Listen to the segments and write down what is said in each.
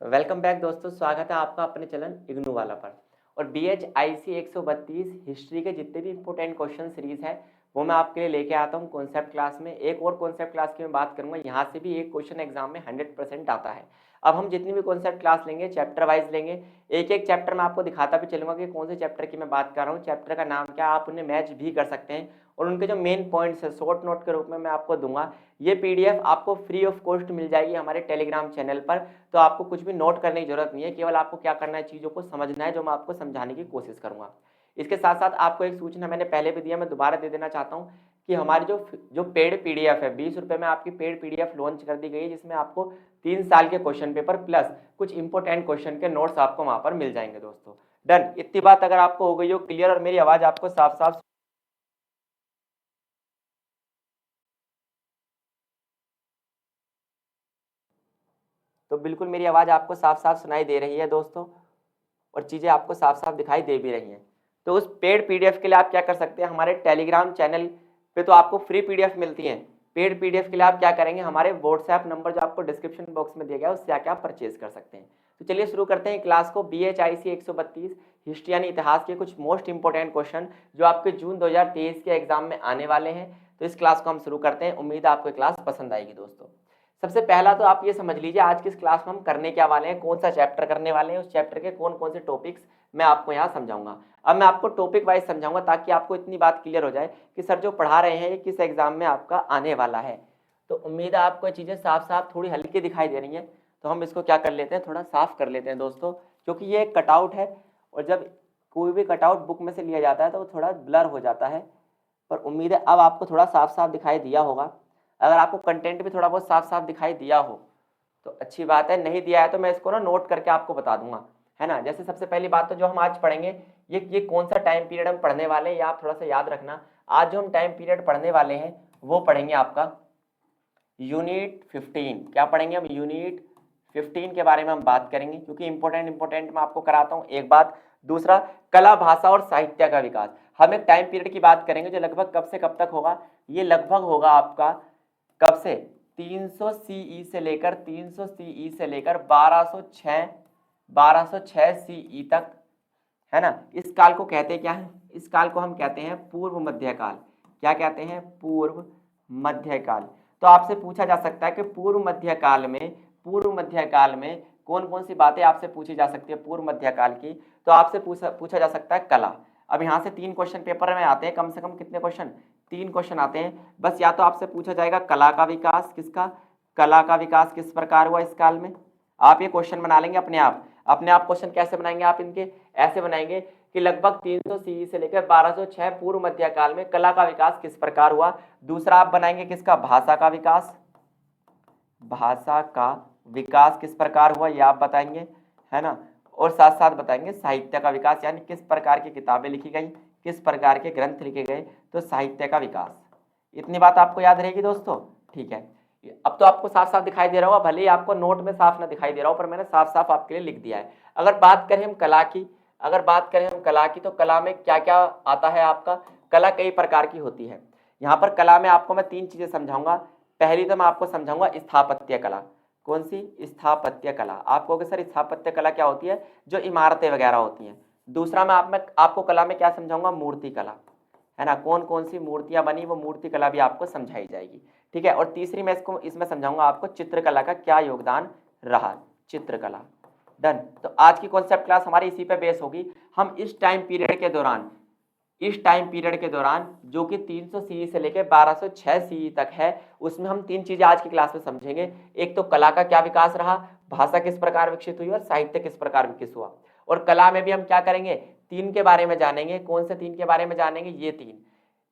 Welcome back दोस्तों, स्वागत है आपका अपने चैनल इग्नू वाला पर। और BHIC 132 हिस्ट्री के जितने भी इंपॉर्टेंट क्वेश्चन सीरीज है वो मैं आपके लिए लेके आता हूँ कॉन्सेप्ट क्लास में। एक और कॉन्सेप्ट क्लास की मैं बात करूंगा, यहाँ से भी एक क्वेश्चन एग्जाम में 100% आता है। अब हम जितनी भी कॉन्सेप्ट क्लास लेंगे चैप्टर वाइज लेंगे, एक एक चैप्टर में आपको दिखाता भी चलूंगा कि कौन से चैप्टर की मैं बात कर रहा हूँ, चैप्टर का नाम क्या, आप उन्हें मैच भी कर सकते हैं और उनके जो मेन पॉइंट्स है शॉर्ट नोट के रूप में मैं आपको दूंगा। ये PDF आपको फ्री ऑफ कॉस्ट मिल जाएगी हमारे टेलीग्राम चैनल पर, तो आपको कुछ भी नोट करने की जरूरत नहीं है, केवल आपको क्या करना है, चीज़ों को समझना है जो मैं आपको समझाने की कोशिश करूंगा। इसके साथ साथ आपको एक सूचना मैंने पहले भी दिया, मैं दोबारा दे देना चाहता हूँ कि हमारी जो पेड PDF है, 20 रुपये में आपकी पेड PDF लॉन्च कर दी गई है, जिसमें आपको 3 साल के क्वेश्चन पेपर प्लस कुछ इंपॉर्टेंट क्वेश्चन के नोट्स आपको वहां पर मिल जाएंगे दोस्तों। डन, इतनी बात अगर आपको हो गई हो क्लियर और मेरी आवाज आपको साफ साफ, तो बिल्कुल मेरी आवाज़ आपको साफ साफ सुनाई दे रही है दोस्तों और चीज़ें आपको साफ साफ दिखाई दे भी रही हैं। तो उस पेड PDF के लिए आप क्या कर सकते हैं, हमारे टेलीग्राम चैनल पे तो आपको फ्री PDF मिलती है। पेड PDF के लिए आप क्या करेंगे, हमारे व्हाट्सएप नंबर जो आपको डिस्क्रिप्शन बॉक्स में दिया गया है उससे आके आप परचेज कर सकते हैं। तो चलिए शुरू करते हैं क्लास को। BHIC 132 हिस्ट्री यानी इतिहास के कुछ मोस्ट इंपॉर्टेंट क्वेश्चन जो आपके जून 2023 के एग्जाम में आने वाले हैं। तो इस क्लास को हम शुरू करते हैं, उम्मीद है आपको क्लास पसंद आएगी दोस्तों। सबसे पहला तो आप ये समझ लीजिए आज की इस क्लास में हम करने क्या वाले हैं, कौन सा चैप्टर करने वाले हैं, उस चैप्टर के कौन कौन से टॉपिक्स मैं आपको यहाँ समझाऊंगा। अब मैं आपको टॉपिक वाइज समझाऊंगा ताकि आपको इतनी बात क्लियर हो जाए कि सर जो पढ़ा रहे हैं ये किस एग्जाम में आपका आने वाला है। तो उम्मीद है आपको चीज़ें साफ साफ थोड़ी हल्की दिखाई दे रही हैं। तो हम इसको क्या कर लेते हैं, थोड़ा साफ कर लेते हैं दोस्तों, क्योंकि ये एक कटआउट है और जब कोई भी कटआउट बुक में से लिया जाता है तो वो थोड़ा ब्लर हो जाता है। पर उम्मीद है अब आपको थोड़ा साफ साफ दिखाई दिया होगा। अगर आपको कंटेंट भी थोड़ा बहुत साफ साफ दिखाई दिया हो तो अच्छी बात है, नहीं दिया है तो मैं इसको ना नोट करके आपको बता दूंगा, है ना। जैसे सबसे पहली बात तो जो हम आज पढ़ेंगे, ये कौन सा टाइम पीरियड हम पढ़ने वाले हैं, ये आप थोड़ा सा याद रखना। आज जो हम टाइम पीरियड पढ़ने वाले हैं वो पढ़ेंगे आपका यूनिट 15। क्या पढ़ेंगे हम, यूनिट 15 के बारे में हम बात करेंगे, क्योंकि इंपॉर्टेंट मैं आपको कराता हूँ एक बात। दूसरा, कला भाषा और साहित्य का विकास। हम एक टाइम पीरियड की बात करेंगे जो लगभग कब से कब तक होगा, ये लगभग होगा आपका कब से 300 CE से लेकर 300 CE से लेकर 1206 CE तक, है ना। इस काल को कहते क्या है, इस काल को हम कहते हैं पूर्व मध्यकाल। क्या कहते हैं, पूर्व मध्यकाल। तो आपसे पूछा जा सकता है कि पूर्व मध्यकाल में कौन कौन सी बातें आपसे पूछी जा सकती है पूर्व मध्यकाल की। तो आपसे पूछा जा सकता है कला। अब यहाँ से 3 क्वेश्चन पेपर में आते हैं, कम से कम कितने क्वेश्चन, 3 क्वेश्चन आते हैं बस। या तो आपसे पूछा जाएगा कला का विकास, किसका, कला का विकास किस प्रकार हुआ इस काल में। आप ये क्वेश्चन बना लेंगे अपने आप क्वेश्चन कैसे बनाएंगे आप इनके, ऐसे बनाएंगे कि लगभग 300 CE से लेकर 1206 पूर्व मध्यकाल में कला का विकास किस प्रकार हुआ। दूसरा आप बनाएंगे किसका, भाषा का विकास, भाषा का विकास किस प्रकार हुआ ये आप बताएंगे, है ना। और साथ साथ बताएंगे साहित्य का विकास, यानी किस प्रकार की किताबें लिखी गई, किस प्रकार के ग्रंथ लिखे गए, तो साहित्य का विकास। इतनी बात आपको याद रहेगी दोस्तों, ठीक है। अब तो आपको साफ साफ दिखाई दे रहा होगा, भले ही आपको नोट में साफ ना दिखाई दे रहा हो पर मैंने साफ साफ आपके लिए लिख दिया है। अगर बात करें हम कला की, तो कला में क्या क्या आता है आपका, कला कई प्रकार की होती है। यहाँ पर कला में आपको मैं 3 चीजें समझाऊंगा। पहली तो मैं आपको समझाऊंगा स्थापत्य कला। कौन सी, स्थापत्य कला। आप कहोगे सर स्थापत्य कला क्या होती है, जो इमारतें वगैरह होती हैं। दूसरा मैं आपको कला में क्या समझाऊंगा, मूर्ति कला, है ना, कौन कौन सी मूर्तियां बनी वो मूर्ति कला भी आपको समझाई जाएगी, ठीक है। और तीसरी मैं इसमें समझाऊंगा आपको चित्रकला का क्या योगदान रहा, चित्रकला। डन। तो आज की कॉन्सेप्ट क्लास हमारी इसी पे बेस होगी। हम इस टाइम पीरियड के दौरान जो कि 300 CE से लेकर 1206 CE तक है, उसमें हम 3 चीजें आज की क्लास में समझेंगे। एक तो कला का क्या विकास रहा, भाषा किस प्रकार विकसित हुई और साहित्य किस प्रकार विकसित हुआ। और कला में भी हम क्या करेंगे, 3 के बारे में जानेंगे। कौन से 3 के बारे में जानेंगे, ये 3,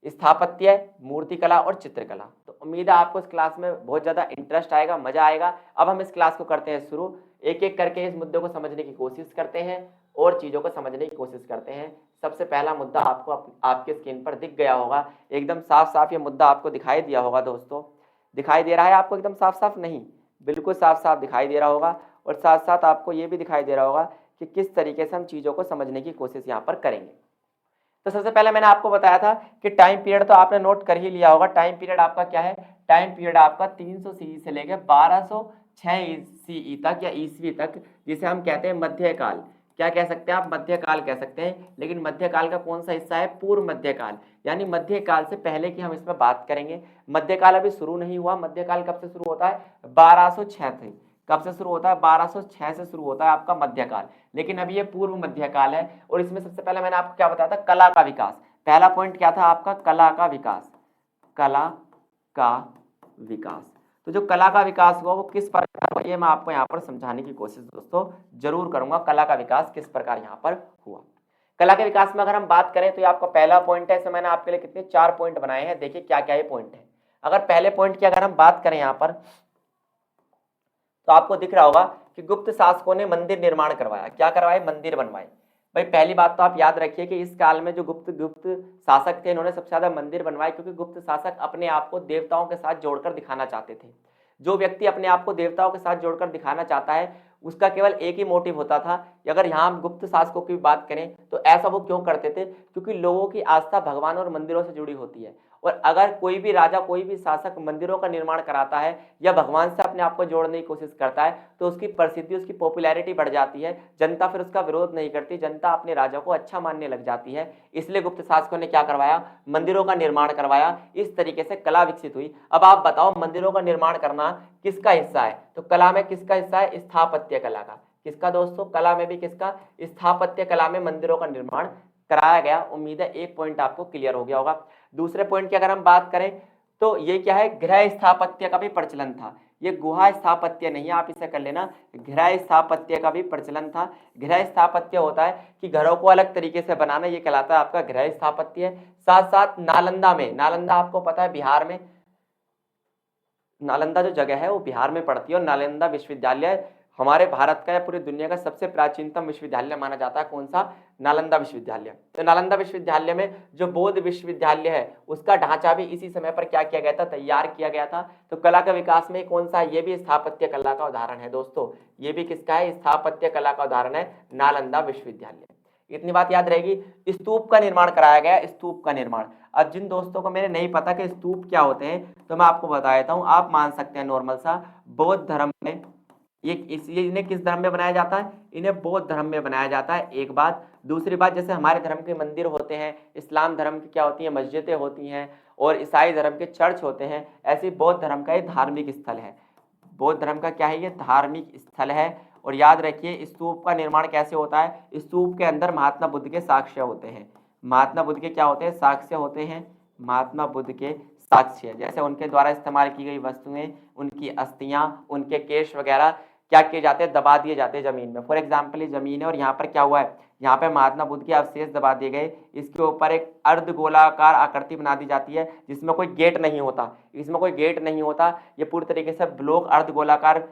स्थापत्य, मूर्तिकला और चित्रकला। तो उम्मीद है आपको इस क्लास में बहुत ज्यादा इंटरेस्ट आएगा, मजा आएगा। अब हम इस क्लास को करते हैं शुरू, एक एक करके इस मुद्दे को समझने की कोशिश करते हैं और चीजों को समझने की कोशिश करते हैं। सबसे पहला मुद्दा आपको आपके स्क्रीन पर दिख गया होगा, एकदम साफ साफ ये मुद्दा आपको दिखाई दिया होगा दोस्तों। दिखाई दे रहा है आपको एकदम साफ साफ, नहीं बिल्कुल साफ साफ दिखाई दे रहा होगा। और साथ साथ आपको ये भी दिखाई दे रहा होगा कि किस तरीके से हम चीजों को समझने की कोशिश यहाँ पर करेंगे। तो सबसे पहले मैंने आपको बताया था कि टाइम पीरियड तो आपने नोट कर ही लिया होगा। टाइम पीरियड आपका क्या है, टाइम पीरियड आपका 300 CE से लेकर 6 CE तक या ईसवी तक, जिसे हम कहते हैं मध्यकाल। क्या कह सकते हैं आप? मध्यकाल कह सकते हैं। लेकिन मध्यकाल का कौन सा हिस्सा है? पूर्व मध्यकाल, यानी मध्यकाल से पहले की हम इसमें बात करेंगे। मध्यकाल अभी शुरू नहीं हुआ। मध्यकाल कब से शुरू होता है? 1206 से। कब से शुरू होता है? 1206 से शुरू होता है आपका मध्यकाल। लेकिन अभी ये पूर्व मध्यकाल है। और इसमें सबसे पहले मैंने आपको क्या बताया था? कला का विकास। पहला पॉइंट क्या था आपका? कला का विकास। कला का विकास। तो जो कला का विकास हुआ वो किस प्रकार हुआ, ये मैं आपको यहाँ पर समझाने की कोशिश दोस्तों जरूर करूंगा। कला का विकास किस प्रकार यहाँ पर हुआ। कला के विकास में अगर हम बात करें तो ये आपका पहला पॉइंट है। इसमें मैंने आपके लिए कितने 4 पॉइंट बनाए हैं। देखिए क्या क्या ये पॉइंट है। अगर पहले पॉइंट की अगर हम बात करें यहाँ पर, तो आपको दिख रहा होगा कि गुप्त शासकों ने मंदिर निर्माण करवाया। क्या करवाए? मंदिर बनवाए। भाई पहली बात तो आप याद रखिए कि इस काल में जो गुप्त शासक थे, इन्होंने सबसे ज्यादा मंदिर बनवाए, क्योंकि गुप्त शासक अपने आप को देवताओं के साथ जोड़कर दिखाना चाहते थे। जो व्यक्ति अपने आप को देवताओं के साथ जोड़कर दिखाना चाहता है, उसका केवल एक ही मोटिव होता था। अगर यहाँ हम गुप्त शासकों की बात करें तो ऐसा वो क्यों करते थे? क्योंकि लोगों की आस्था भगवान और मंदिरों से जुड़ी होती है। और अगर कोई भी राजा, कोई भी शासक मंदिरों का निर्माण कराता है या भगवान से अपने आप को जोड़ने की कोशिश करता है, तो उसकी प्रसिद्धि, उसकी पॉपुलैरिटी बढ़ जाती है। जनता फिर उसका विरोध नहीं करती, जनता अपने राजा को अच्छा मानने लग जाती है। इसलिए गुप्त शासकों ने क्या करवाया? मंदिरों का निर्माण करवाया। इस तरीके से कला विकसित हुई। अब आप बताओ, मंदिरों का निर्माण करना किसका हिस्सा है? तो कला में किसका हिस्सा है? स्थापत्य कला का। किसका दोस्तों? कला में भी किसका? स्थापत्य कला में मंदिरों का निर्माण कराया गया। उम्मीद है एक पॉइंट आपको क्लियर हो गया होगा। दूसरे पॉइंट की अगर हम बात करें तो ये क्या है? गृह स्थापत्य का भी प्रचलन था। ये गुहा स्थापत्य नहीं है, आप इसे कर लेना, गृह स्थापत्य का भी प्रचलन था। गृह स्थापत्य होता है कि घरों को अलग तरीके से बनाना, ये कहलाता है आपका गृह स्थापत्य। साथ साथ नालंदा में, नालंदा आपको पता है बिहार में, नालंदा जो जगह है वो बिहार में पड़ती है। और नालंदा विश्वविद्यालय हमारे भारत का या पूरी दुनिया का सबसे प्राचीनतम विश्वविद्यालय माना जाता है। कौन सा? नालंदा विश्वविद्यालय। तो नालंदा विश्वविद्यालय में जो बौद्ध विश्वविद्यालय है, उसका ढांचा भी इसी समय पर क्या किया गया था? तैयार किया गया था। तो कला का विकास में कौन सा है? ये भी स्थापत्य कला का उदाहरण है दोस्तों। ये भी किसका है? स्थापत्य कला का उदाहरण है, नालंदा विश्वविद्यालय। इतनी बात याद रहेगी। स्तूप का निर्माण कराया गया। स्तूप का निर्माण, अब जिन दोस्तों को मेरे नहीं पता कि स्तूप क्या होते हैं, तो मैं आपको बता देता हूं। आप मान सकते हैं नॉर्मल सा, बौद्ध धर्म में ये इन्हें किस धर्म में बनाया जाता है? इन्हें बौद्ध धर्म में बनाया जाता है। एक बात। दूसरी बात, जैसे हमारे धर्म के मंदिर होते हैं, इस्लाम धर्म की क्या होती है? मस्जिदें होती हैं, और ईसाई धर्म के चर्च होते हैं, ऐसे बौद्ध धर्म का ये धार्मिक स्थल है। बौद्ध धर्म का क्या है? ये धार्मिक स्थल है। और याद रखिए, स्तूप का निर्माण कैसे होता है? स्तूप के अंदर महात्मा बुद्ध के साक्ष्य होते हैं। महात्मा बुद्ध के क्या होते हैं? साक्ष्य होते हैं। महात्मा बुद्ध के साक्ष्य, जैसे उनके द्वारा इस्तेमाल की गई वस्तुएं, उनकी अस्थियां, उनके केश वगैरह क्या किए जाते हैं? दबा दिए जाते हैं जमीन में। फॉर एग्जाम्पल ये जमीन है और यहाँ पर क्या हुआ है? यहाँ पे महात्मा बुद्ध के अवशेष दबा दिए गए। इसके ऊपर एक अर्ध गोलाकार आकृति बना दी जाती है, जिसमें कोई गेट नहीं होता। इसमें कोई गेट नहीं होता। ये पूरी तरीके से ब्लॉक अर्ध गोलाकार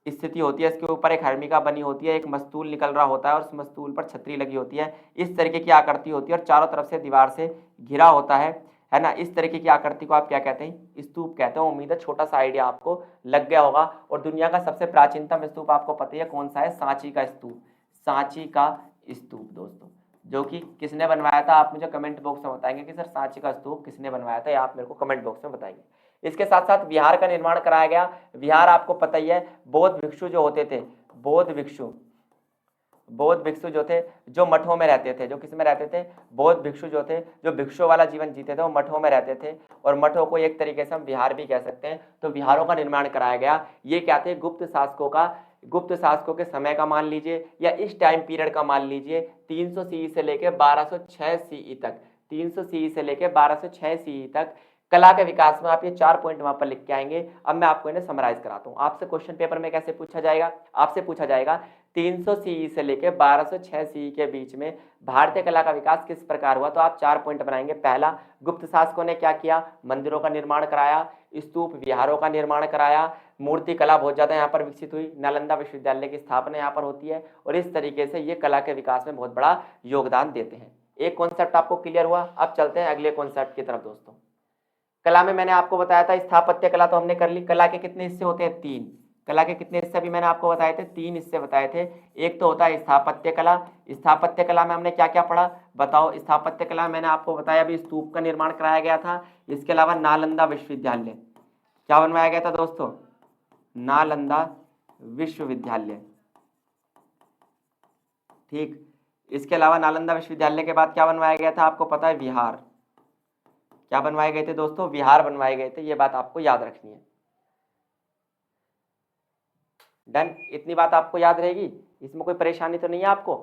स्थिति होती है। इसके ऊपर एक हर्मिका बनी होती है, एक मस्तूल निकल रहा होता है, और उस मस्तूल पर छतरी लगी होती है। इस तरीके की आकृति होती है, और चारों तरफ से दीवार से घिरा होता है ना। इस तरीके की आकृति को आप क्या कहते हैं? स्तूप कहते हैं। उम्मीद है छोटा सा आइडिया आपको लग गया होगा। और दुनिया का सबसे प्राचीनतम स्तूप आपको पता है कौन सा है? सांची का स्तूप। सांची का स्तूप दोस्तों, जो कि किसने बनवाया था? आप मुझे कमेंट बॉक्स में बताएंगे कि सर सांची का स्तूप किसने बनवाया था, या आप मेरे को कमेंट बॉक्स में बताएंगे। इसके साथ साथ विहार का निर्माण कराया गया। विहार आपको पता ही है, बौद्ध भिक्षु जो होते थे, बौद्ध भिक्षु जो थे, जो मठों में रहते थे, जो किस में रहते थे? बौद्ध भिक्षु जो थे, जो भिक्षु वाला जीवन जीते थे, वो मठों में रहते थे। और मठों को एक तरीके से हम विहार भी कह सकते हैं। तो विहारों का निर्माण कराया गया। ये क्या थे? गुप्त शासकों के समय का मान लीजिए, या इस टाइम पीरियड का मान लीजिए, 300 CE से लेकर 1206 CE तक, 300 CE से लेकर 1206 CE तक कला के विकास में आप ये 4 पॉइंट वहां पर लिख के आएंगे। अब मैं आपको इन्हें समराइज कराता हूँ। आपसे क्वेश्चन पेपर में कैसे पूछा जाएगा? आपसे पूछा जाएगा 300 CE से लेकर 1206 CE के बीच में भारतीय कला का विकास किस प्रकार हुआ? तो आप 4 पॉइंट बनाएंगे। पहला, गुप्त शासकों ने क्या किया? मंदिरों का निर्माण कराया, स्तूप विहारों का निर्माण कराया, मूर्ति कला बहुत ज्यादा यहाँ पर विकसित हुई, नालंदा विश्वविद्यालय की स्थापना यहाँ पर होती है, और इस तरीके से ये कला के विकास में बहुत बड़ा योगदान देते हैं। एक कॉन्सेप्ट आपको क्लियर हुआ। अब चलते हैं अगले कॉन्सेप्ट की तरफ दोस्तों। कला में मैंने आपको बताया था स्थापत्य कला तो हमने कर ली। कला के कितने हिस्से होते हैं? 3। कला के कितने हिस्से अभी मैंने आपको बताए थे? 3 हिस्से बताए थे। एक तो होता है स्थापत्य कला। स्थापत्य कला में हमने क्या क्या पढ़ा बताओ? स्थापत्य कला में मैंने आपको बताया अभी स्तूप का निर्माण कराया गया था। इसके अलावा नालंदा विश्वविद्यालय क्या बनवाया गया था दोस्तों? नालंदा विश्वविद्यालय। ठीक, इसके अलावा नालंदा विश्वविद्यालय के बाद क्या बनवाया गया था आपको पता है? विहार। क्या बनवाए गए थे दोस्तों? विहार बनवाए गए थे, ये बात आपको याद रखनी है। डन, इतनी बात आपको याद रहेगी, इसमें कोई परेशानी तो नहीं है आपको?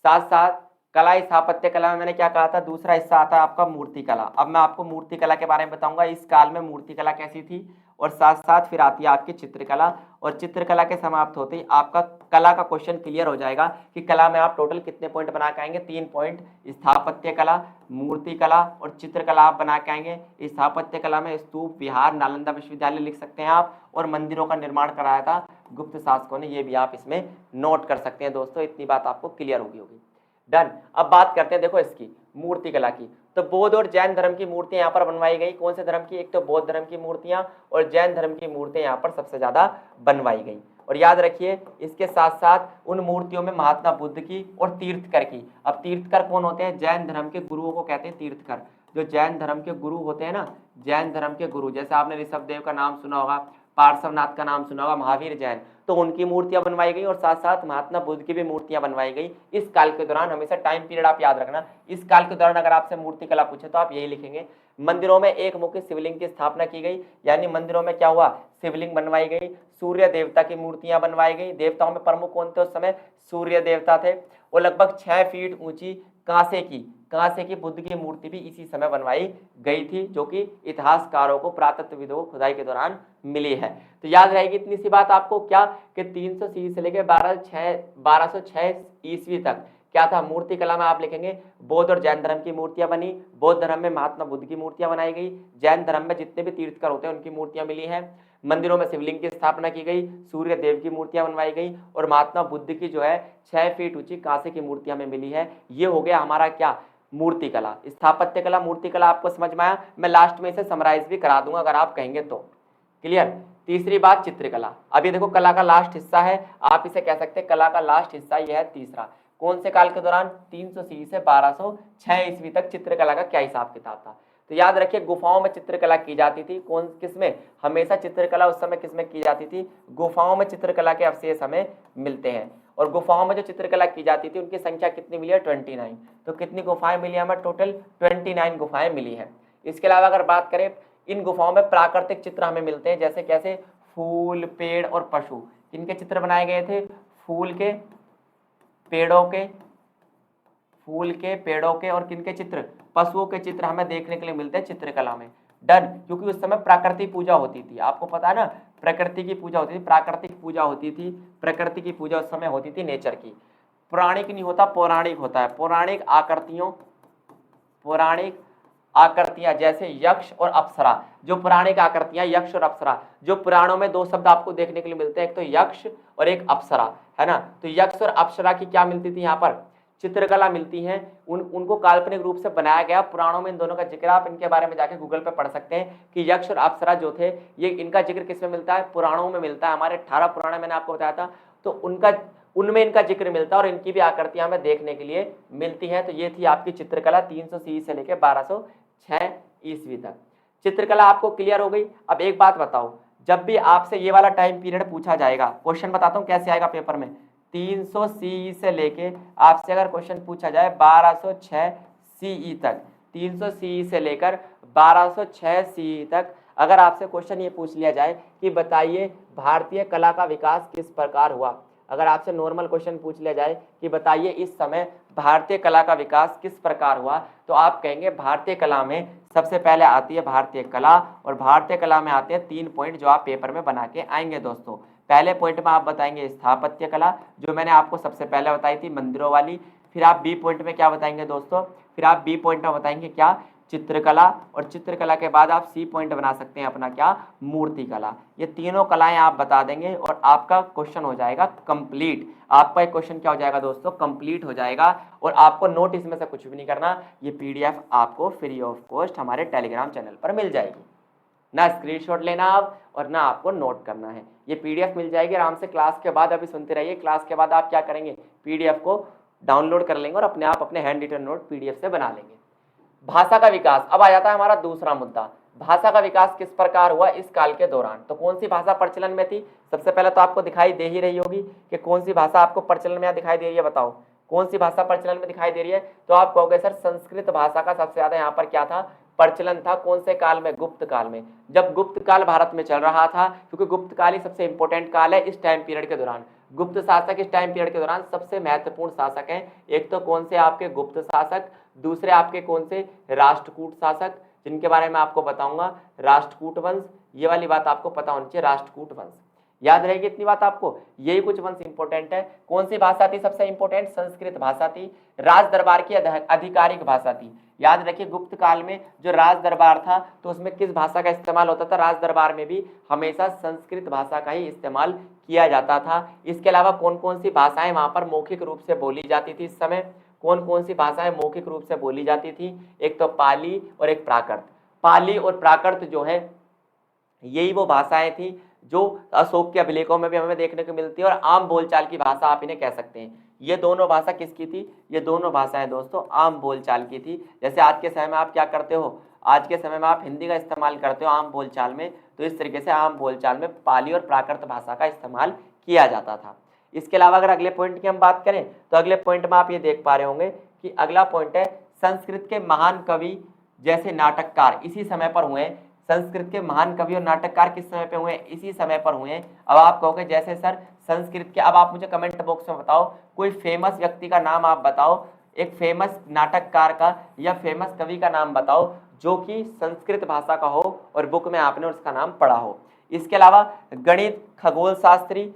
साथ साथ कला स्थापत्य कला में मैंने क्या कहा था, दूसरा हिस्सा आता है आपका मूर्ति कला। अब मैं आपको मूर्ति कला के बारे में बताऊंगा, इस काल में मूर्ति कला कैसी थी, और साथ साथ फिर आती है आपकी चित्रकला, और चित्रकला के समाप्त होते ही आपका कला का क्वेश्चन क्लियर हो जाएगा कि कला में आप टोटल कितने पॉइंट बना के आएंगे। 3 पॉइंट, स्थापत्य कला, मूर्ति कला और चित्रकला आप बना के आएंगे। स्थापत्य कला में स्तूप, विहार, नालंदा विश्वविद्यालय लिख सकते हैं आप, और मंदिरों का निर्माण कराया था गुप्त शासकों ने, ये भी आप इसमें नोट कर सकते हैं दोस्तों। इतनी बात आपको क्लियर होगी। डन, अब बात करते हैं देखो इसकी मूर्ति कला की। तो बौद्ध और जैन धर्म की मूर्तियां यहाँ पर बनवाई गई। कौन से धर्म की? एक तो बौद्ध धर्म की मूर्तियां और जैन धर्म की मूर्तियां यहाँ पर सबसे ज्यादा बनवाई गई। और याद रखिए इसके साथ साथ उन मूर्तियों में महात्मा बुद्ध की और तीर्थकर की। अब तीर्थकर कौन होते हैं? जैन धर्म के गुरुओं को कहते हैं तीर्थकर। जो जैन धर्म के गुरु होते हैं ना, जैन धर्म के गुरु, जैसे आपने ऋषभ देव का नाम सुना होगा, पार्श्वनाथ का नाम सुना होगा, महावीर जैन, तो उनकी मूर्तियां बनवाई गई, और साथ साथ महात्मा बुद्ध की भी मूर्तियां बनवाई गई इस काल के दौरान। हमेशा टाइम पीरियड आप याद रखना, इस काल के दौरान अगर आपसे मूर्ति कला पूछे तो आप यही लिखेंगे। मंदिरों में एक मुख्य शिवलिंग की स्थापना की गई, यानी मंदिरों में क्या हुआ? शिवलिंग बनवाई गई। सूर्य देवता की मूर्तियां बनवाई गई। देवताओं में प्रमुख कौन थे उस समय? सूर्य देवता थे। और लगभग 6 फीट ऊंची कांसे की बुद्ध की मूर्ति भी इसी समय बनवाई गई थी, जो कि इतिहासकारों को, पुरातत्वविदों को खुदाई के दौरान मिली है। तो याद रहेगी इतनी सी बात आपको, क्या कि 300 ईस्वी से लेकर 1206 ईस्वी तक क्या था? मूर्ति कला में आप लिखेंगे बौद्ध और जैन धर्म की मूर्तियां बनी। बौद्ध धर्म में महात्मा बुद्ध की मूर्तियां बनाई गई। जैन धर्म में जितने भी तीर्थकर होते हैं उनकी मूर्तियां मिली हैं। मंदिरों में शिवलिंग की स्थापना की गई, सूर्य देव की मूर्तियां बनवाई गई, और महात्मा बुद्ध की जो है 6 फीट ऊंची कांसे की मूर्तियां हमें मिली है। ये हो गया हमारा क्या? मूर्ति कला। स्थापत्य कला, मूर्ति कला आपको समझ में आया? मैं लास्ट में इसे समराइज भी करा दूंगा अगर आप कहेंगे तो। क्लियर? तीसरी बात चित्रकला। अभी देखो कला का लास्ट हिस्सा है, आप इसे कह सकते हैं कला का लास्ट हिस्सा यह है तीसरा। कौन से काल के दौरान? 380 से 1206 ईस्वी तक चित्रकला का क्या हिसाब किताब था? तो याद रखिए गुफाओं में चित्रकला की जाती थी। कौन किसमें? हमेशा चित्रकला उस समय किसमें की जाती थी? गुफाओं में चित्रकला के अवशेष हमें मिलते हैं। और गुफाओं में जो चित्रकला की जाती थी उनकी संख्या कितनी मिली है? 29। तो कितनी गुफाएं मिली हमें? टोटल 29 गुफाएं मिली है। इसके अलावा अगर बात करें, इन गुफाओं में प्राकृतिक चित्र हमें मिलते हैं, जैसे कैसे? फूल, पेड़ और पशु। किनके चित्र बनाए गए थे? फूल के, पेड़ों के और किनके चित्र? पशुओं के चित्र हमें देखने के लिए मिलते हैं चित्रकला में। डन, क्योंकि उस समय प्राकृतिक पूजा होती थी, आपको पता है ना, प्रकृति की पूजा होती थी, प्राकृतिक पूजा होती थी। प्रकृति की पूजा उस समय होती थी नेचर की। पौराणिक नहीं होता, पौराणिक होता है। पौराणिक आकृतियां जैसे यक्ष और अप्सरा। जो पौराणिक आकृतियां यक्ष और अप्सरा, जो पुराणों में 2 शब्द आपको देखने के लिए मिलते हैं, एक तो यक्ष और एक अप्सरा, है ना। तो यक्ष और अप्सरा की क्या मिलती थी? यहाँ पर चित्रकला मिलती हैं। उनको काल्पनिक रूप से बनाया गया। पुराणों में इन दोनों का जिक्र, आप इनके बारे में जाके गूगल पे पढ़ सकते हैं कि यक्ष और अप्सरा जो थे, ये इनका जिक्र किसमें मिलता है? पुराणों में मिलता है। हमारे 18 पुराण मैंने आपको बताया था, तो उनमें इनका जिक्र मिलता है, और इनकी भी आकृतियां हमें देखने के लिए मिलती हैं। तो ये थी आपकी चित्रकला 380 से लेकर 1206 ईस्वी तक। चित्रकला आपको क्लियर हो गई। अब एक बात बताओ, जब भी आपसे ये वाला टाइम पीरियड पूछा जाएगा, क्वेश्चन बताता हूँ कैसे आएगा पेपर में। 300 CE से लेके आपसे अगर क्वेश्चन पूछा जाए 1206 CE तक, 300 CE से लेकर 1206 CE तक अगर आपसे क्वेश्चन ये पूछ लिया जाए कि बताइए भारतीय कला का विकास किस प्रकार हुआ, अगर आपसे नॉर्मल क्वेश्चन पूछ लिया जाए कि बताइए इस समय भारतीय कला का विकास किस प्रकार हुआ, तो आप कहेंगे भारतीय कला में सबसे पहले आती है भारतीय कला, और भारतीय कला में आते हैं 3 पॉइंट जो आप पेपर में बना के आएंगे दोस्तों। पहले पॉइंट में आप बताएंगे स्थापत्य कला, जो मैंने आपको सबसे पहले बताई थी मंदिरों वाली। फिर आप बी पॉइंट में क्या बताएंगे दोस्तों? फिर आप बी पॉइंट में बताएंगे क्या? चित्रकला। और चित्रकला के बाद आप सी पॉइंट बना सकते हैं अपना क्या? मूर्ति कला। ये तीनों कलाएं आप बता देंगे और आपका क्वेश्चन हो जाएगा कंप्लीट। आपका एक क्वेश्चन क्या हो जाएगा दोस्तों? कंप्लीट हो जाएगा। और आपको नोट इसमें से कुछ भी नहीं करना, ये पीडीएफ आपको फ्री ऑफ कॉस्ट हमारे टेलीग्राम चैनल पर मिल जाएगी। ना स्क्रीनशॉट लेना आप और ना आपको नोट करना है, ये पीडीएफ मिल जाएगी आराम से। क्लास के बाद अभी सुनते रहिए, क्लास के बाद आप क्या करेंगे? पीडीएफ को डाउनलोड कर लेंगे और अपने आप अपने हैंड रिटन नोट पीडीएफ से बना लेंगे। भाषा का विकास, अब आ जाता है हमारा दूसरा मुद्दा। भाषा का विकास किस प्रकार हुआ इस काल के दौरान। तो कौन सी भाषा प्रचलन में थी, सबसे पहले तो आपको दिखाई दे ही रही होगी कि कौन सी भाषा आपको प्रचलन में दिखाई दे रही है, बताओ कौन सी भाषा प्रचलन में दिखाई दे रही है। तो आप कहोगे सर संस्कृत भाषा का सबसे ज्यादा यहाँ पर क्या था, प्रचलन था। कौन से काल में, गुप्त काल में, जब गुप्त काल भारत में चल रहा था, क्योंकि गुप्त काल ही सबसे इंपॉर्टेंट काल है इस टाइम पीरियड के दौरान। गुप्त शासक इस टाइम पीरियड के दौरान सबसे महत्वपूर्ण शासक हैं। एक तो कौन से आपके गुप्त शासक, दूसरे आपके कौन से राष्ट्रकूट शासक, जिनके बारे में आपको बताऊंगा, राष्ट्रकूट वंश, ये वाली बात आपको पता होनी चाहिए, राष्ट्रकूट वंश याद रहेगी इतनी बात आपको। यही कुछ वंश इंपॉर्टेंट है। कौन सी भाषा थी सबसे इंपॉर्टेंट, संस्कृत भाषा थी। राज दरबार की आधिकारिक भाषा थी। याद रखिए गुप्त काल में जो राज दरबार था तो उसमें किस भाषा का इस्तेमाल होता था, राज दरबार में भी हमेशा संस्कृत भाषा का ही इस्तेमाल किया जाता था। इसके अलावा कौन कौन सी भाषाएं वहां पर मौखिक रूप से बोली जाती थी इस समय, कौन कौन सी भाषाएं मौखिक रूप से बोली जाती थी, एक तो पाली और एक प्राकृत। पाली और प्राकृत जो है यही वो भाषाएं थी जो अशोक के अभिलेखों में भी हमें देखने को मिलती है और आम बोलचाल की भाषा आप इन्हें कह सकते हैं। ये दोनों भाषा किसकी थी, ये दोनों भाषाएं दोस्तों आम बोलचाल की थी। जैसे आज के समय में आप क्या करते हो, आज के समय में आप हिंदी का इस्तेमाल करते हो आम बोलचाल में, तो इस तरीके से आम बोलचाल में पाली और प्राकृत भाषा का इस्तेमाल किया जाता था। इसके अलावा अगर अगले पॉइंट की हम बात करें तो अगले पॉइंट में आप ये देख पा रहे होंगे कि अगला पॉइंट है संस्कृत के महान कवि जैसे नाटककार इसी समय पर हुए। संस्कृत के महान कवि और नाटककार किस समय पे हुए, इसी समय पर हुए। अब आप कहोगे जैसे सर संस्कृत के, अब आप मुझे कमेंट बॉक्स में बताओ कोई फेमस व्यक्ति का नाम आप बताओ, एक फेमस नाटककार का या फेमस कवि का नाम बताओ जो कि संस्कृत भाषा का हो और बुक में आपने उसका नाम पढ़ा हो। इसके अलावा गणित, खगोल शास्त्री,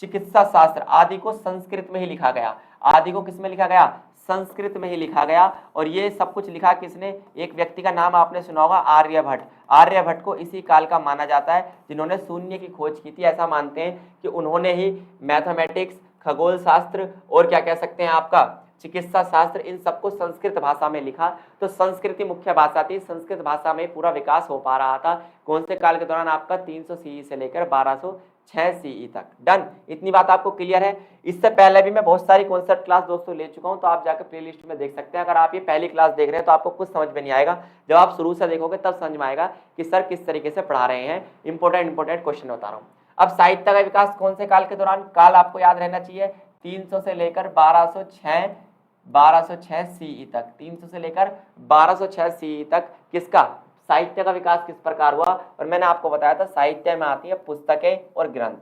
चिकित्सा शास्त्र आदि को संस्कृत में ही लिखा गया। आदि को किस में लिखा गया, संस्कृत में ही लिखा गया। और ये सब कुछ लिखा किसने, एक व्यक्ति का नाम आपने सुना होगा, आर्यभट्ट। आर्यभट्ट को इसी काल का माना जाता है जिन्होंने शून्य की खोज की थी। ऐसा मानते हैं कि उन्होंने ही मैथमेटिक्स, खगोल शास्त्र और क्या कह सकते हैं आपका चिकित्सा शास्त्र, इन सबको संस्कृत भाषा में लिखा। तो संस्कृत ही मुख्य भाषा थी, संस्कृत भाषा में पूरा विकास हो पा रहा था। कौन से काल के दौरान, आपका 300 सीई से लेकर 1206 सीई तक। डन, इतनी बात आपको क्लियर है। इससे पहले भी मैं बहुत सारी कॉन्सेप्ट क्लास दोस्तों ले चुका हूं, तो आप जाकर प्लेलिस्ट में देख सकते हैं। अगर आप ये पहली क्लास देख रहे हैं तो आपको कुछ समझ में नहीं आएगा, जब आप शुरू से देखोगे तब समझ में आएगा कि सर किस तरीके से पढ़ा रहे हैं। इंपॉर्टेंट क्वेश्चन बता रहा हूँ। अब साहित्य का विकास कौन से काल के दौरान, काल आपको याद रहना चाहिए 300 से लेकर 1206 सीई तक, 300 से लेकर 1206 सीई तक किसका, साहित्य का विकास किस प्रकार हुआ। और मैंने आपको बताया था साहित्य में आती है पुस्तकें और ग्रंथ।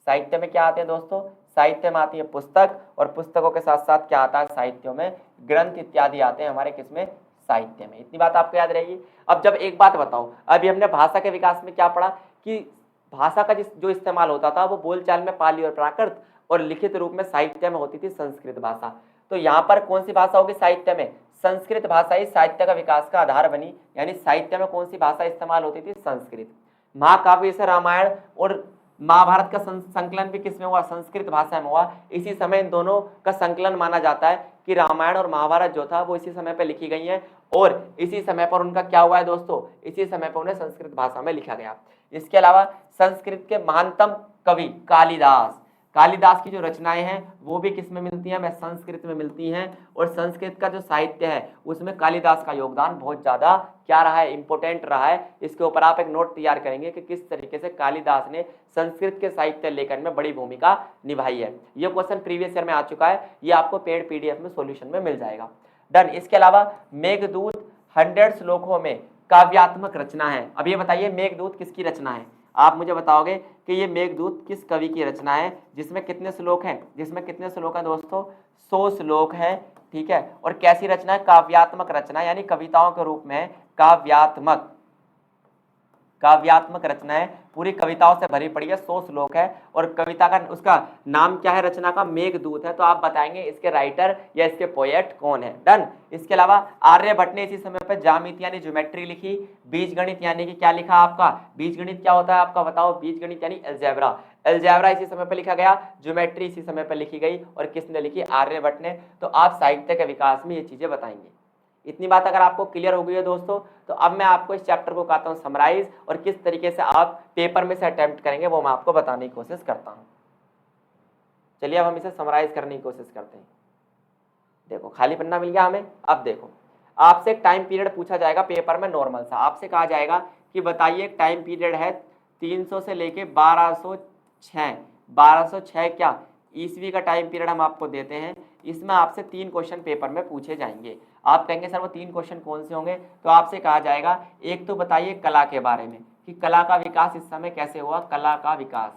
साहित्य में क्या आते हैं दोस्तों, साहित्य में आती है पुस्तक, और पुस्तकों के साथ साथ क्या आता है साहित्यों में ग्रंथ इत्यादि आते हैं हमारे किसमें, साहित्य में। इतनी बात आपको याद रहेगी। अब जब एक बात बताओ, अभी हमने भाषा के विकास में क्या पढ़ा कि भाषा का जो इस्तेमाल होता था वो बोलचाल में पाली और प्राकृत, और लिखित रूप में साहित्य में होती थी संस्कृत भाषा। तो यहाँ पर कौन सी भाषा होगी, साहित्य में संस्कृत भाषा ही साहित्य का विकास का आधार बनी। यानी साहित्य में कौन सी भाषा इस्तेमाल होती थी, संस्कृत। महाकाव्य से रामायण और महाभारत का संकलन भी किसमें हुआ, संस्कृत भाषा में हुआ। इसी समय इन दोनों का संकलन माना जाता है कि रामायण और महाभारत जो था वो इसी समय पे लिखी गई है, और इसी समय पर उनका क्या हुआ है दोस्तों, इसी समय पर उन्हें संस्कृत भाषा में लिखा गया। इसके अलावा संस्कृत के महानतम कवि कालिदास, कालिदास की जो रचनाएं हैं वो भी किस में मिलती हैं, संस्कृत में मिलती हैं। और संस्कृत का जो साहित्य है उसमें कालिदास का योगदान बहुत ज्यादा क्या रहा है, इंपॉर्टेंट रहा है। इसके ऊपर आप एक नोट तैयार करेंगे कि किस तरीके से कालिदास ने संस्कृत के साहित्य लेखन में बड़ी भूमिका निभाई है। ये क्वेश्चन प्रीवियस ईयर में आ चुका है, ये आपको पेड पीडीएफ में सॉल्यूशन में मिल जाएगा। डन। इसके अलावा मेघदूत 100 श्लोकों में काव्यात्मक रचना है। अब ये बताइए मेघदूत किसकी रचना है, आप मुझे बताओगे कि ये मेघदूत किस कवि की रचना है, जिसमें कितने श्लोक हैं, जिसमें कितने श्लोक हैं दोस्तों, 100 श्लोक हैं। ठीक है, और कैसी रचना है, काव्यात्मक रचना, यानी कविताओं के रूप में काव्यात्मक रचना है, पूरी कविताओं से भरी पड़ी है, 100 श्लोक है। और कविता का उसका नाम क्या है, रचना का मेघदूत है। तो आप बताएंगे इसके राइटर या इसके पोएट कौन है। डन। इसके अलावा आर्यभट्ट ने इसी समय पर ज्यामिति यानी ज्योमेट्री लिखी, बीजगणित यानी कि क्या लिखा आपका, बीजगणित क्या होता है आपका बताओ, बीजगणित यानी अलजेब्रा, अलजेब्रा इसी समय पर लिखा गया, ज्योमेट्री इसी समय पर लिखी गई, और किसने लिखी, आर्यभट्ट ने। तो आप साहित्य के विकास में ये चीजें बताएंगे। इतनी बात अगर आपको क्लियर हो गई है दोस्तों, तो अब मैं आपको इस चैप्टर को कहता हूं समराइज, और किस तरीके से आप पेपर में से अटेम्प्ट करेंगे वो मैं आपको बताने की कोशिश करता हूं। चलिए अब हम इसे समराइज करने की कोशिश करते हैं। देखो खाली पन्ना मिल गया हमें। अब देखो, आपसे एक टाइम पीरियड पूछा जाएगा पेपर में नॉर्मल सा, आपसे कहा जाएगा कि बताइए एक टाइम पीरियड है 300 से लेके 1206 क्या ईस्वी का टाइम पीरियड हम आपको देते हैं। इसमें आपसे 3 क्वेश्चन पेपर में पूछे जाएंगे। आप कहेंगे सर वो 3 क्वेश्चन कौन से होंगे, तो आपसे कहा जाएगा एक तो बताइए कला के बारे में कि कला का विकास इस समय कैसे हुआ, कला का विकास।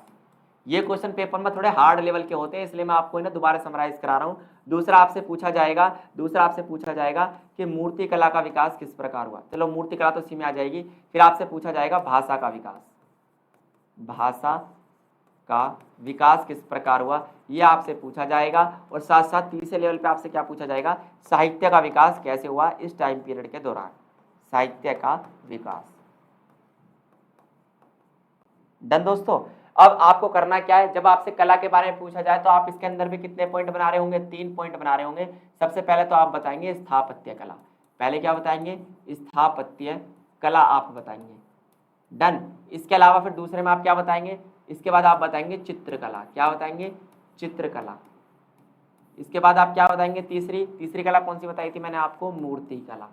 ये क्वेश्चन पेपर में थोड़े हार्ड लेवल के होते हैं, इसलिए मैं आपको ना दोबारा समराइज करा रहा हूँ। दूसरा आपसे पूछा जाएगा कि मूर्ति कला का विकास किस प्रकार हुआ। चलो मूर्ति कला तो इसी में आ जाएगी। फिर आपसे पूछा जाएगा भाषा का विकास, भाषा का विकास किस प्रकार हुआ, यह आपसे पूछा जाएगा। और साथ साथ तीसरे लेवल पे आपसे क्या पूछा जाएगा, साहित्य का विकास कैसे हुआ इस टाइम पीरियड के दौरान, साहित्य का विकास। डन दोस्तों। अब आपको करना क्या है, जब आपसे कला के बारे में पूछा जाए तो आप इसके अंदर भी कितने पॉइंट बना रहे होंगे, 3 पॉइंट बना रहे होंगे। सबसे पहले तो आप बताएंगे स्थापत्य कला, पहले क्या बताएंगे, स्थापत्य कला आप बताएंगे। डन। इसके अलावा फिर दूसरे में आप क्या बताएंगे, इसके बाद आप बताएंगे चित्रकला, क्या बताएंगे, चित्रकला। इसके बाद आप क्या बताएंगे, तीसरी कला कौन सी बताई थी मैंने आपको, मूर्ति कला।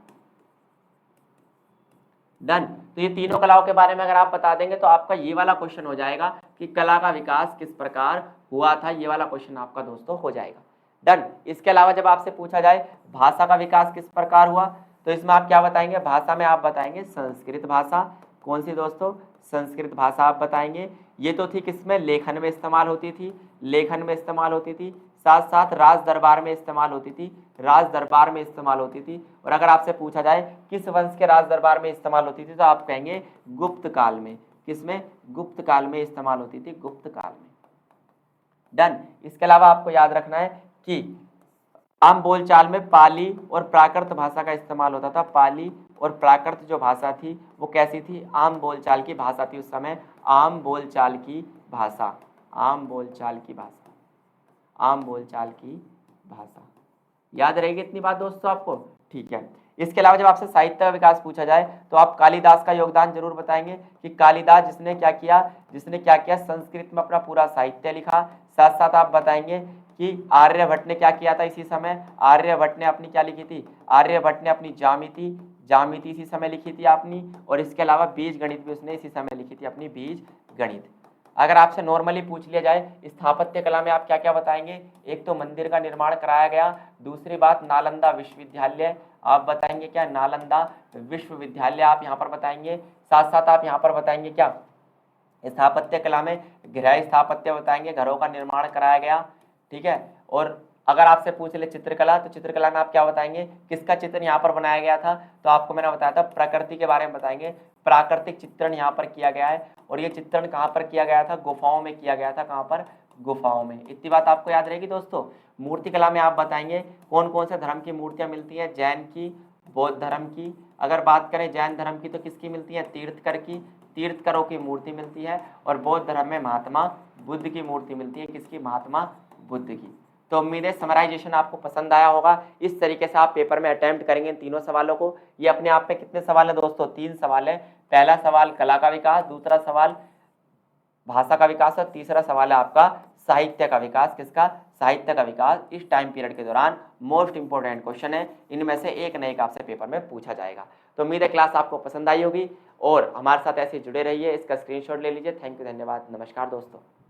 डन। तो ये तीनों कलाओं के बारे में अगर आप बता देंगे तो आपका ये वाला क्वेश्चन हो जाएगा कि कला का विकास किस प्रकार हुआ था, ये वाला क्वेश्चन आपका दोस्तों हो जाएगा। डन। इसके अलावा जब आपसे पूछा जाए भाषा का विकास किस प्रकार हुआ, तो इसमें आप क्या बताएंगे, भाषा में आप बताएंगे संस्कृत भाषा। कौन सी दोस्तों, संस्कृत भाषा आप बताएंगे। ये तो थी किसमें, लेखन में इस्तेमाल होती थी, लेखन में इस्तेमाल होती थी। साथ साथ राज दरबार में इस्तेमाल होती थी, राज दरबार में इस्तेमाल होती थी। और अगर आपसे पूछा जाए किस वंश के राज दरबार में इस्तेमाल होती थी, तो आप कहेंगे गुप्त काल में। किसमें, गुप्त काल में इस्तेमाल होती थी, गुप्त काल में। डन। इसके अलावा आपको याद रखना है कि आम बोलचाल में पाली और प्राकृत भाषा का इस्तेमाल होता था। पाली और प्राकृत जो भाषा थी वो कैसी थी, आम बोलचाल की भाषा थी उस समय, आम बोलचाल की भाषा, आम बोलचाल की भाषा, आम बोलचाल की भाषा। याद रहेगी इतनी बात दोस्तों आपको, ठीक है। इसके अलावा जब आपसे साहित्य का विकास पूछा जाए तो आप कालिदास का योगदान जरूर बताएंगे कि कालिदास जिसने क्या किया, संस्कृत में अपना पूरा साहित्य लिखा। साथ साथ आप बताएंगे कि आर्यभट्ट ने क्या किया था इसी समय, आर्यभट्ट ने अपनी क्या लिखी थी, आर्यभट्ट ने अपनी जामिति इसी समय लिखी थी आपने। और इसके अलावा बीज गणित भी उसने इसी समय लिखी थी, अपनी बीज गणित। अगर आपसे नॉर्मली पूछ लिया जाए स्थापत्य कला में आप क्या क्या बताएंगे, एक तो मंदिर का निर्माण कराया गया, दूसरी बात नालंदा विश्वविद्यालय आप बताएंगे, क्या नालंदा विश्वविद्यालय आप यहाँ पर बताएंगे। साथ साथ आप यहाँ पर बताएंगे क्या, स्थापत्य कला में गृह स्थापत्य बताएंगे, घरों का निर्माण कराया गया, ठीक है। और अगर आपसे पूछ ले चित्रकला, तो चित्रकला में आप क्या बताएंगे, किसका चित्र यहाँ पर बनाया गया था, तो आपको मैंने बताया था प्रकृति के बारे में बताएंगे, प्राकृतिक चित्रण यहाँ पर किया गया है। और ये चित्रण कहाँ पर किया गया था, गुफाओं में किया गया था, कहाँ पर, गुफाओं में। इतनी बात आपको याद रहेगी दोस्तों। मूर्ति कला में आप बताएंगे कौन कौन से धर्म की मूर्तियां मिलती हैं, जैन की, बौद्ध धर्म की। अगर बात करें जैन धर्म की तो किसकी मिलती है, तीर्थकर की, तीर्थकरों की मूर्ति मिलती है। और बौद्ध धर्म में महात्मा बुद्ध की मूर्ति मिलती है, किसकी, महात्मा बुद्ध की। तो उम्मीद है समराइजेशन आपको पसंद आया होगा। इस तरीके से आप पेपर में अटेम्प्ट करेंगे इन तीनों सवालों को। ये अपने आप में कितने सवाल है दोस्तों, 3 सवाल है। पहला सवाल कला का विकास, दूसरा सवाल भाषा का विकास, और तीसरा सवाल है आपका साहित्य का विकास। किसका, साहित्य का विकास इस टाइम पीरियड के दौरान मोस्ट इंपोर्टेंट क्वेश्चन है। इनमें से एक न एक आपसे पेपर में पूछा जाएगा। तो उम्मीद है क्लास आपको पसंद आई होगी और हमारे साथ ऐसे जुड़े रहिए। इसका स्क्रीनशॉट ले लीजिए। थैंक यू, धन्यवाद, नमस्कार दोस्तों।